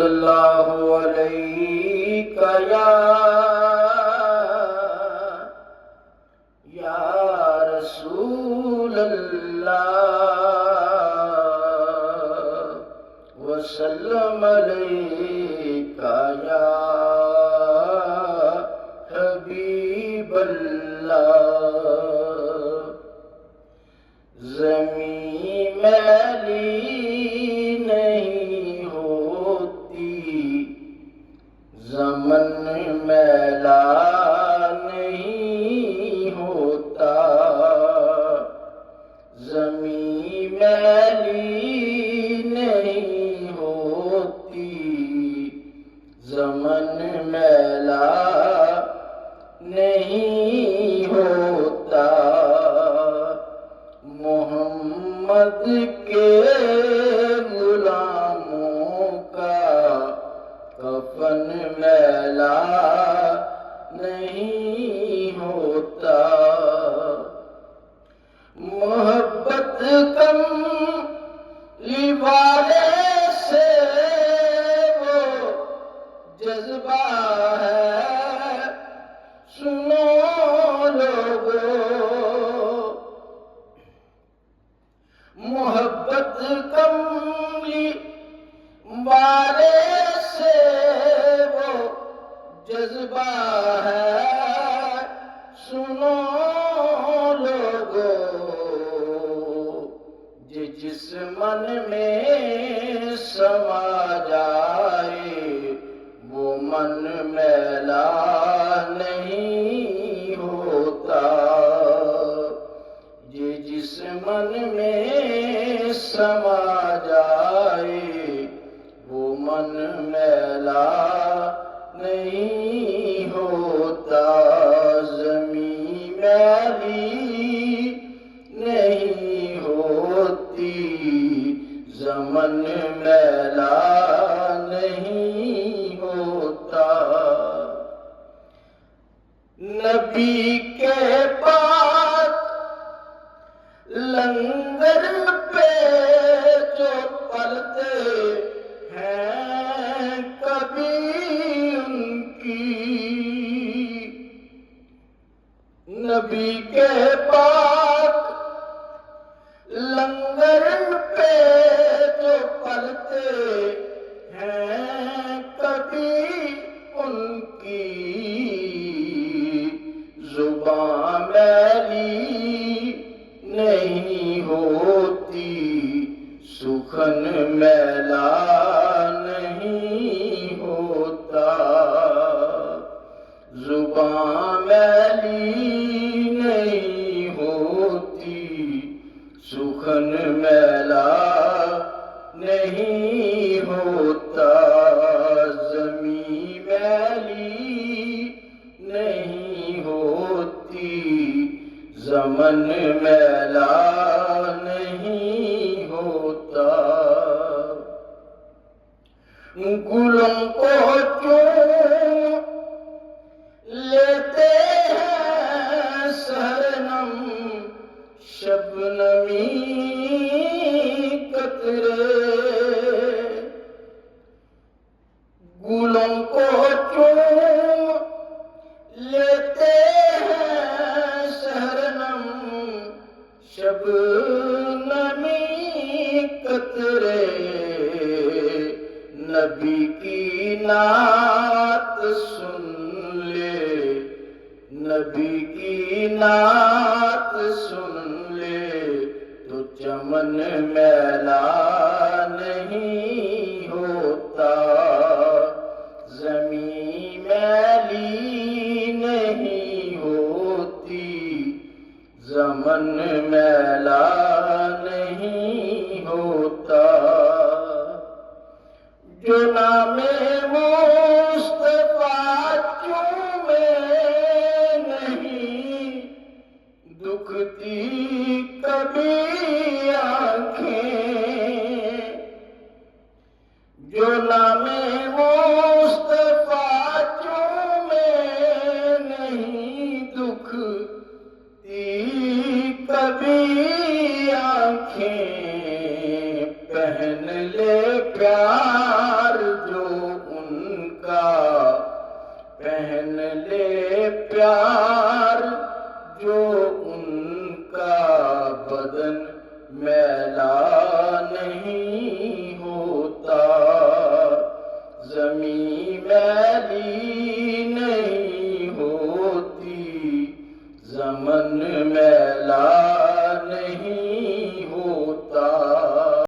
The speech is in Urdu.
اللہ علیہ یا رسول اللہ وسلم علیک یا حبیب اللہ زمین میلی نہیں ہوتی زمن میلا نہیں ہوتا زمین میلی نہیں ہوتی زمن میلا نہیں ہوتا محمد کے غلاموں کا کفن میلا نہیں ہوتا محبت کملی والے سے وہ جذبہ ہے سنو لوگو محبت کملی والے سے وہ جذبہ ہے سنو لوگو جس من میں سما جائے وہ من میلا نہیں ہوتا جس من میں سما جائے وہ من میلا نہیں ہوتا زمین میلی نہیں ہوتی زمن میلا نہیں ہوتا نبی کے پاس لنگر پہ جو پلتے ہیں کبھی ان کی نبی کے پاس لنگر پہ جو پلتے ہیں کبھی ان کی زبان میلی نہیں ہوتی سخن میلا نہیں ہوتا زبان میلی نہیں ہوتی سخن میلا نہیں ہوتا زمین میلی نہیں ہوتی زمن میلا نہیں ہوتا گلوں کو چون لیتے ہیں سرنم شبنمی قطرے گلوں کو چون لیتے ہیں سرنم شبنمی قطرے نبی کی نعت سن لے نبی کی نعت سن لے تو چمن میلا نہیں ہوتا زمین میلی نہیں ہوتی زمن میلا نہیں ہوتا جو نام